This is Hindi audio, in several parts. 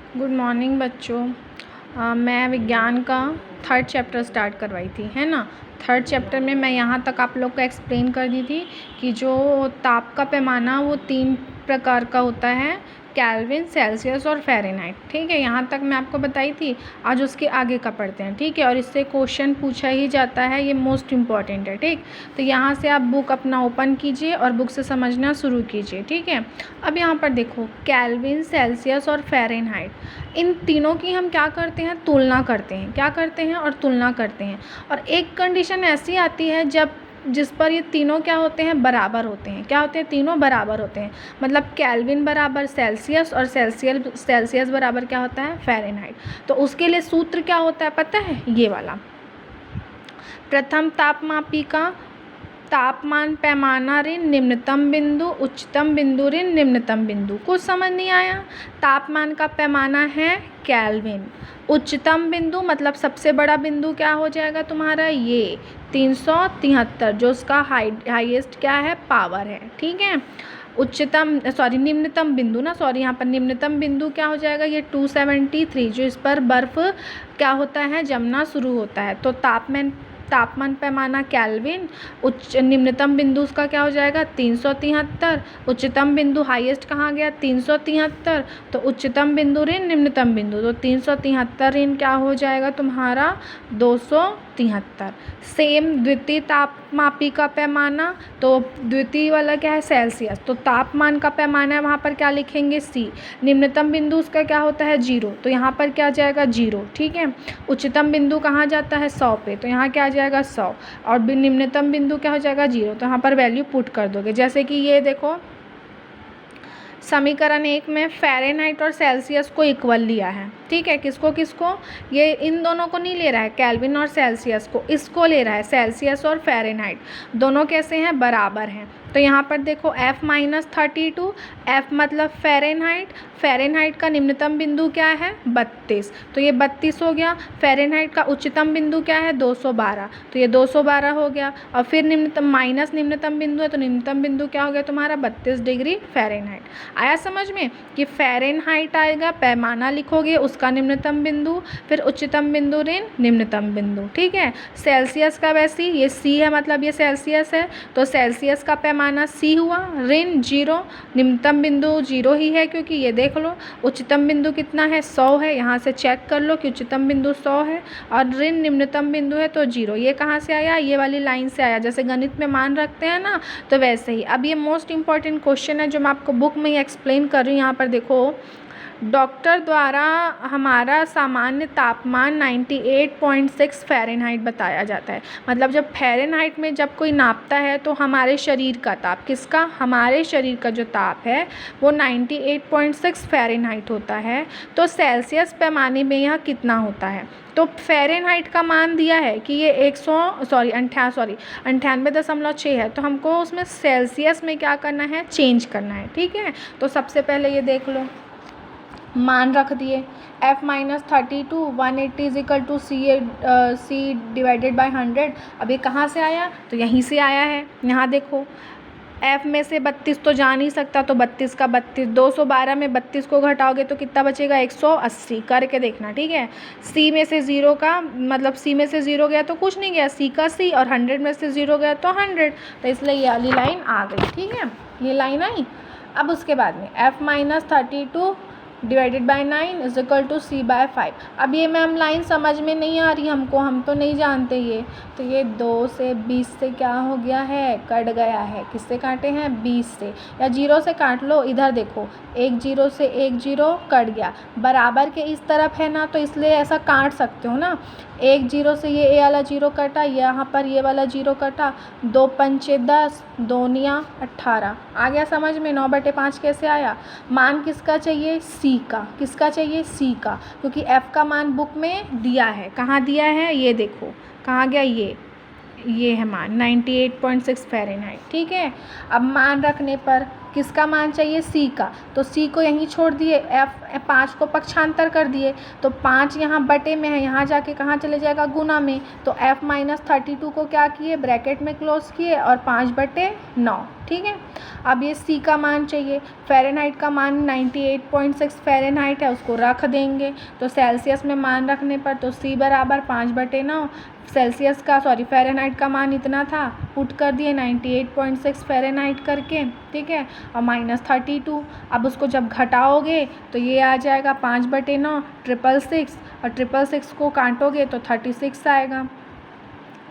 गुड मॉर्निंग बच्चों। मैं विज्ञान का थर्ड चैप्टर स्टार्ट करवाई थी, है ना। थर्ड चैप्टर में मैं यहाँ तक आप लोग को एक्सप्लेन कर दी थी कि जो ताप का पैमाना वो 3 प्रकार का होता है, केल्विन, सेल्सियस और फ़ारेनहाइट। ठीक है, यहाँ तक मैं आपको बताई थी। आज उसके आगे का पढ़ते हैं, ठीक है। और इससे क्वेश्चन पूछा ही जाता है, ये मोस्ट इम्पॉर्टेंट है, ठीक। तो यहाँ से आप बुक अपना ओपन कीजिए और बुक से समझना शुरू कीजिए, ठीक है। अब यहाँ पर देखो, केल्विन, सेल्सियस और फ़ारेनहाइट, इन तीनों की हम क्या करते हैं, तुलना करते हैं। क्या करते हैं और तुलना करते हैं। और एक कंडीशन ऐसी आती है जिस पर ये तीनों क्या होते हैं, बराबर होते हैं। क्या होते हैं, तीनों बराबर होते हैं। मतलब केल्विन बराबर सेल्सियस और सेल्सियस बराबर क्या होता है, फ़ारेनहाइट। तो उसके लिए सूत्र क्या होता है पता है, ये वाला। प्रथम तापमापी का तापमान पैमाना ऋण निम्नतम बिंदु, उच्चतम बिंदु ऋण निम्नतम बिंदु। कुछ समझ नहीं आया। तापमान का पैमाना है केल्विन, उच्चतम बिंदु मतलब सबसे बड़ा बिंदु क्या हो जाएगा तुम्हारा, ये 373, जो उसका हाईएस्ट क्या है, पावर है, ठीक है। निम्नतम बिंदु ना, यहाँ पर निम्नतम बिंदु क्या हो जाएगा, ये 273, जो इस पर बर्फ़ क्या होता है, जमना शुरू होता है। तो तापमान पैमाना केल्विन, निम्नतम बिंदु उसका क्या हो जाएगा, 373। उच्चतम बिंदु हाईएस्ट कहाँ गया, 373। तो उच्चतम बिंदु ऋण निम्नतम बिंदु, तो 373 ऋण क्या हो जाएगा तुम्हारा, 273। सेम द्वितीय तापमापी का पैमाना, तो द्वितीय वाला क्या है, सेल्सियस। तो तापमान का पैमाना है, वहाँ पर क्या लिखेंगे, सी। निम्नतम बिंदु उसका क्या होता है, 0, तो यहाँ पर क्या जाएगा, 0, ठीक है। उच्चतम बिंदु कहाँ जाता है, 100 पे, तो यहाँ क्या जाएगा, 100। और निम्नतम बिंदु क्या हो जाएगा, 0, तो यहाँ पर वैल्यू पुट कर दोगे। जैसे कि ये देखो, समीकरण 1 में फ़ारेनहाइट और सेल्सियस को इक्वल लिया है, ठीक है। किसको किसको, ये इन दोनों को नहीं ले रहा है, केल्विन और सेल्सियस को, इसको ले रहा है, सेल्सियस और फ़ारेनहाइट। दोनों कैसे हैं, बराबर हैं। तो यहाँ पर देखो F-32, F मतलब फ़ारेनहाइट का निम्नतम बिंदु क्या है, 32, तो ये 32 हो गया। फ़ारेनहाइट का उच्चतम बिंदु क्या है, 212, तो ये 212 हो गया। और फिर निम्नतम बिंदु है, तो निम्नतम बिंदु क्या हो गया तुम्हारा, 32 डिग्री फ़ारेनहाइट। आया समझ में कि फ़ारेनहाइट आएगा, पैमाना लिखोगे, उसका निम्नतम बिंदु, फिर उच्चतम बिंदु ऋण निम्नतम बिंदु, ठीक है। सेल्सियस का वैसे ही, ये सी है मतलब ये सेल्सियस है, तो सेल्सियस का पैमाना सी हुआ, ऋण 0, निम्नतम बिंदु 0 ही है, क्योंकि ये देख लो उच्चतम बिंदु कितना है, 100 है। यहाँ से चेक कर लो कि उच्चतम बिंदु 100 है और ऋण निम्नतम बिंदु है तो 0। ये कहाँ से आया, ये वाली लाइन से आया। जैसे गणित में मान रखते हैं ना, तो वैसे ही। अब ये मोस्ट इंपॉर्टेंट क्वेश्चन है जो मैं आपको बुक में ही एक्सप्लेन कर रही हूँ। यहाँ पर देखो, डॉक्टर द्वारा हमारा सामान्य तापमान 98.6 फ़ारेनहाइट बताया जाता है। मतलब जब फ़ारेनहाइट में जब कोई नापता है तो हमारे शरीर का ताप, किसका, हमारे शरीर का जो ताप है वो 98.6 फ़ारेनहाइट होता है। तो सेल्सियस पैमाने में यह कितना होता है, तो फ़ारेनहाइट का मान दिया है कि ये 98.6 है, तो हमको उसमें सेल्सियस में क्या करना है, चेंज करना है, ठीक है। तो सबसे पहले ये देख लो, मान रख दिए F-32 180 is equal to C divided by 100। अब ये कहाँ से आया, तो यहीं से आया है। यहाँ देखो, F में से 32 तो जा नहीं सकता, तो 32 का 32, 212 में 32 को घटाओगे तो कितना बचेगा, 180, करके देखना, ठीक है। C में से 0 का मतलब C में से 0 गया तो कुछ नहीं गया, C का C, और 100 में से 0 गया तो 100, तो इसलिए ये वाली लाइन आ गई, ठीक है। ये लाइन आई। अब उसके बाद में F-32 divided by 9 is equal to C/5। अब ये मैम लाइन समझ में नहीं आ रही हमको, हम तो नहीं जानते ये। तो ये 2 से 20 से क्या हो गया है, कट गया है। किससे काटे हैं, 20 से, या 0 से काट लो। इधर देखो, 1 0 से 1 0 कट गया, बराबर के इस तरफ है ना, तो इसलिए ऐसा काट सकते हो ना। 1 0 से ये वाला 0 कटा, यहाँ पर ये वाला 0 कटा, 2 पंचे 10, 2 निया 18। आ गया समझ में, 9/5 कैसे आया। मान किसका चाहिए, सी का। किसका चाहिए, सी का, क्योंकि एफ का मान बुक में दिया है। कहाँ दिया है, ये देखो कहाँ गया, ये है मान 98.6 फ़ारेनहाइट, ठीक है। अब मान रखने पर किसका मान चाहिए, सी का, तो सी को यहीं छोड़ दिए, F5 को पक्षांतर कर दिए, तो 5 यहाँ बटे में है, यहाँ जाके कहाँ चले जाएगा, गुना में। तो F-32 को क्या किए, ब्रैकेट में क्लोज किए और 5/9, ठीक है। अब ये सी का मान चाहिए, फ़ारेनहाइट का मान 98.6 फ़ारेनहाइट है, उसको रख देंगे। तो सेल्सियस में मान रखने पर तो सी बराबर 5/9, सेल्सियस का फ़ारेनहाइट का मान इतना था, पुट कर दिए 98.6 फ़ारेनहाइट करके, ठीक है, और -32। अब उसको जब घटाओगे तो ये आ जाएगा 5/9 666, और 666 को काटोगे तो 36 आएगा।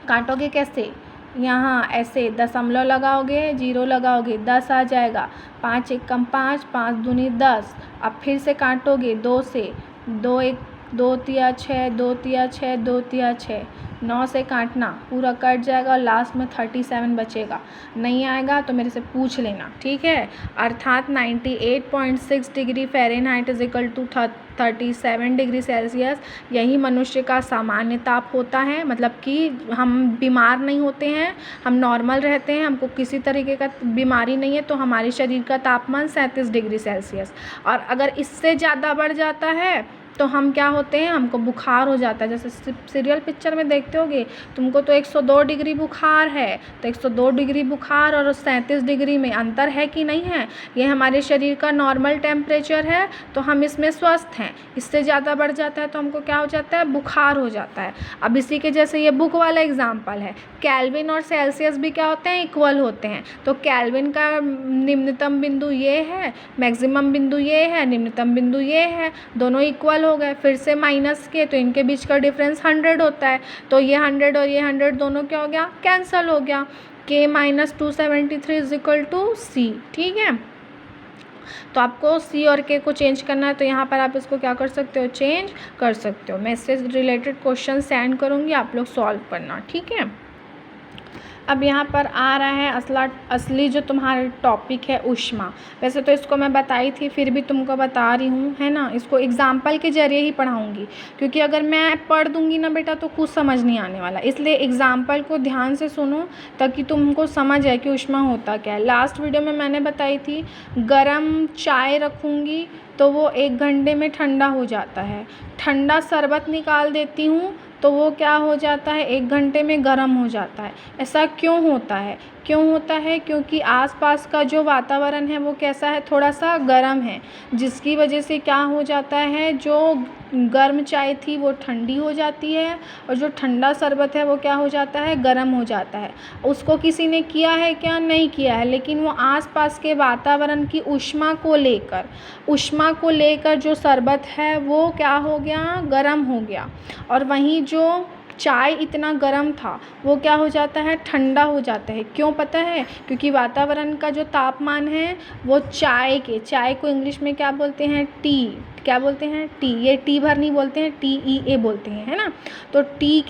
काटोगे कैसे? यहाँ ऐसे दशमलव लगाओगे, 0 लगाओगे, 10 आ जाएगा। 5 एकम 5, 5 दूनी 10। अब फिर से काटोगे 2 से, 2 एक 2 तिया 6, 2 तिया 6, 2 तिया 6, 9 से काटना, पूरा कट जाएगा और लास्ट में 37 बचेगा। नहीं आएगा तो मेरे से पूछ लेना, ठीक है। अर्थात 98.6 डिग्री फ़ारेनहाइट = 37 डिग्री सेल्सियस यही मनुष्य का सामान्य ताप होता है। मतलब कि हम बीमार नहीं होते हैं, हम नॉर्मल रहते हैं, हमको किसी तरीके का बीमारी नहीं है, तो हमारे शरीर का तापमान 37 डिग्री सेल्सियस। और अगर इससे ज़्यादा बढ़ जाता है तो हम क्या होते हैं, हमको बुखार हो जाता है। जैसे सीरियल पिक्चर में देखते होगे, तुमको तो 102 डिग्री बुखार है, तो 102 डिग्री बुखार और 37 डिग्री में अंतर है कि नहीं है? ये हमारे शरीर का नॉर्मल टेम्परेचर है, तो हम इसमें स्वस्थ हैं। इससे ज़्यादा बढ़ जाता है तो हमको क्या हो जाता है, बुखार हो जाता है। अब इसी के जैसे ये बुक वाला एग्जाम्पल है, केल्विन और सेल्सियस भी क्या होते हैं, इक्वल होते हैं। तो केल्विन का निम्नतम बिंदु ये है, मैक्सिमम बिंदु ये है, निम्नतम बिंदु ये है, दोनों इक्वल हो गए। फिर से माइनस के तो इनके बीच का डिफरेंस 100 होता है, तो ये 100 और ये 100 दोनों क्या हो गया, कैंसिल हो गया। K - 273 = C, ठीक है। तो आपको C और K को चेंज करना है, तो यहाँ पर आप इसको क्या कर सकते हो, चेंज कर सकते हो। मैं इससे रिलेटेड क्वेश्चन सेंड करूँगी, आप लोग सॉल्व करना, ठीक है। अब यहाँ पर आ रहा है असली जो तुम्हारा टॉपिक है, ऊष्मा। वैसे तो इसको मैं बताई थी, फिर भी तुमको बता रही हूँ, है ना। इसको एग्जाम्पल के ज़रिए ही पढ़ाऊँगी, क्योंकि अगर मैं पढ़ दूँगी ना बेटा तो कुछ समझ नहीं आने वाला। इसलिए एग्जाम्पल को ध्यान से सुनो ताकि तुमको समझ आए कि ऊष्मा होता क्या है। लास्ट वीडियो में मैंने बताई थी, गर्म चाय रखूँगी तो वो 1 घंटे में ठंडा हो जाता है। ठंडा शरबत निकाल देती हूँ तो वो क्या हो जाता है, 1 घंटे में गर्म हो जाता है। ऐसा क्यों होता है? क्योंकि आसपास का जो वातावरण है वो कैसा है, थोड़ा सा गर्म है, जिसकी वजह से क्या हो जाता है, जो गर्म चाय थी वो ठंडी हो जाती है, और जो ठंडा शरबत है वो क्या हो जाता है, गर्म हो जाता है। उसको किसी ने किया है क्या? नहीं किया है, लेकिन वो आसपास के वातावरण की ऊष्मा को लेकर जो शरबत है वो क्या हो गया, गर्म हो गया। और वहीं जो चाय इतना गर्म था वो क्या हो जाता है, ठंडा हो जाता है। क्यों पता है? क्योंकि वातावरण का जो तापमान है वो चाय को इंग्लिश में क्या बोलते हैं, टी। क्या बोलते हैं, टी। ये टी भर नहीं बोलते हैं, TEA बोलते हैं, है ना। तो टी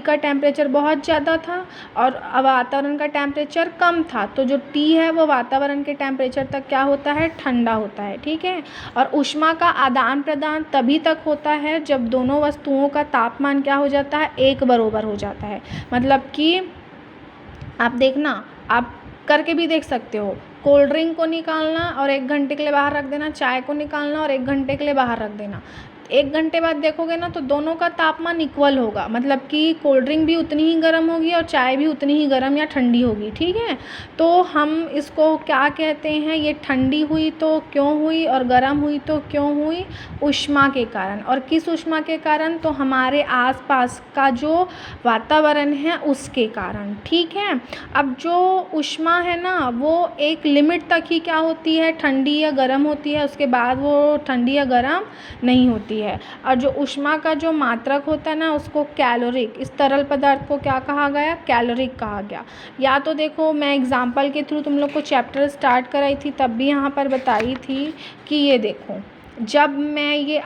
का टेम्परेचर बहुत ज़्यादा था और वातावरण का टेम्परेचर कम था, तो जो टी है वो वातावरण के टेम्परेचर तक क्या होता है, ठंडा होता है, ठीक है। और ऊष्मा का आदान प्रदान तभी तक होता है जब दोनों वस्तुओं का तापमान क्या हो जाता है, एक बराबर हो जाता है। मतलब कि आप देखना, आप करके भी देख सकते हो, कोल्ड ड्रिंक को निकालना और 1 घंटे के लिए बाहर रख देना, चाय को निकालना और 1 घंटे के लिए बाहर रख देना। 1 घंटे बाद देखोगे ना तो दोनों का तापमान इक्वल होगा। मतलब कि कोल्ड ड्रिंक भी उतनी ही गर्म होगी और चाय भी उतनी ही गर्म या ठंडी होगी, ठीक है। तो हम इसको क्या कहते हैं, ये ठंडी हुई तो क्यों हुई और गर्म हुई तो क्यों हुई, ऊष्मा के कारण। और किस ऊष्मा के कारण? तो हमारे आसपास का जो वातावरण है उसके कारण, ठीक है। अब जो ऊष्मा है ना वो एक लिमिट तक ही क्या होती है, ठंडी या गर्म होती है, उसके बाद वो ठंडी या गर्म नहीं होती है। और जो ऊष्मा का जो मात्रक होता है ना उसको कैलोरिक, इस तरल पदार्थ को क्या कहा गया, कैलोरिक कहा गया। या तो देखो, मैं एग्जाम्पल के थ्रू तुम लोग को चैप्टर स्टार्ट कराई थी, तब भी यहाँ पर बताई थी कि ये देखो, जब मैं ये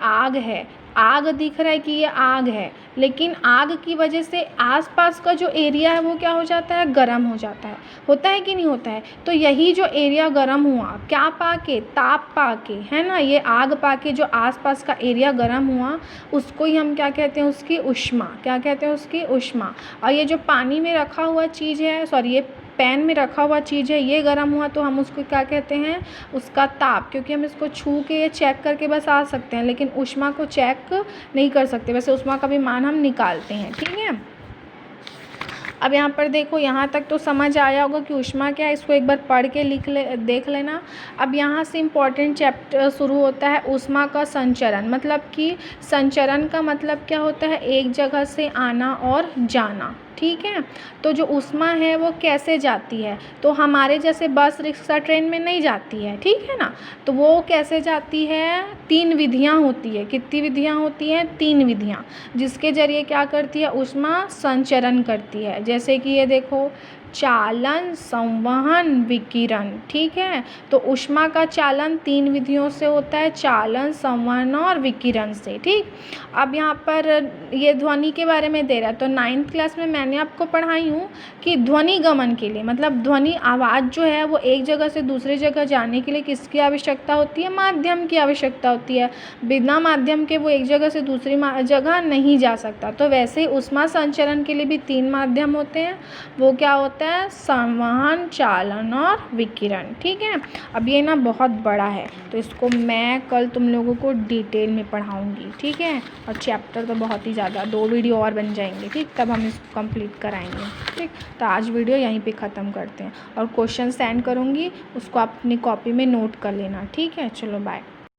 आग दिख रहा है कि ये आग है, लेकिन आग की वजह से आसपास का जो एरिया है वो क्या हो जाता है, गर्म हो जाता है। होता है कि नहीं होता है? तो यही जो एरिया गर्म हुआ, क्या पाके, ताप पाके, है ना, ये आग पाके जो आसपास का एरिया गर्म हुआ उसको ही हम क्या कहते हैं, उसकी ऊष्मा। क्या कहते हैं, उसकी ऊष्मा। और ये जो पानी में रखा हुआ चीज़ है, सॉरी, ये पैन में रखा हुआ चीज़ है, ये गर्म हुआ तो हम उसको क्या कहते हैं, उसका ताप। क्योंकि हम इसको छू के चेक करके बस आ सकते हैं, लेकिन ऊष्मा को चेक नहीं कर सकते। वैसे ऊष्मा का भी मान हम निकालते हैं, ठीक है। अब यहाँ पर देखो, यहाँ तक तो समझ आया होगा कि ऊष्मा क्या है, इसको एक बार पढ़ के देख लेना। अब यहाँ से इम्पॉर्टेंट चैप्टर शुरू होता है, ऊष्मा का संचरण। मतलब कि संचरण का मतलब क्या होता है, एक जगह से आना और जाना, ठीक है। तो जो ऊष्मा है वो कैसे जाती है, तो हमारे जैसे बस, रिक्शा, ट्रेन में नहीं जाती है, ठीक है ना। तो वो कैसे जाती है, 3 विधियाँ होती है। कितनी विधियाँ होती हैं, 3 विधियाँ, जिसके ज़रिए क्या करती है, ऊष्मा संचरण करती है। जैसे कि ये देखो, चालन, संवहन, विकिरण, ठीक है। तो ऊष्मा का चालन 3 विधियों से होता है, चालन, संवहन और विकिरण से, ठीक। अब यहाँ पर ये ध्वनि के बारे में दे रहा है, तो 9th क्लास में मैंने आपको पढ़ाई हूँ कि ध्वनि गमन के लिए, मतलब ध्वनि आवाज़ जो है वो एक जगह से दूसरी जगह जाने के लिए किसकी आवश्यकता होती है, माध्यम की आवश्यकता होती है। बिना माध्यम के वो एक जगह से दूसरी जगह नहीं जा सकता। तो वैसे ही ऊष्मा संचरण के लिए भी 3 माध्यम होते हैं। वो क्या होता है, संवहन, चालन और विकिरण, ठीक है। अब ये ना बहुत बड़ा है, तो इसको मैं कल तुम लोगों को डिटेल में पढ़ाऊँगी, ठीक है। और चैप्टर तो बहुत ही ज़्यादा, 2 वीडियो और बन जाएंगे, ठीक, तब हम इसको कंप्लीट कराएंगे, ठीक। तो आज वीडियो यहीं पे ख़त्म करते हैं, और क्वेश्चन सेंड करूँगी, उसको आप अपनी कॉपी में नोट कर लेना, ठीक है। चलो बाय।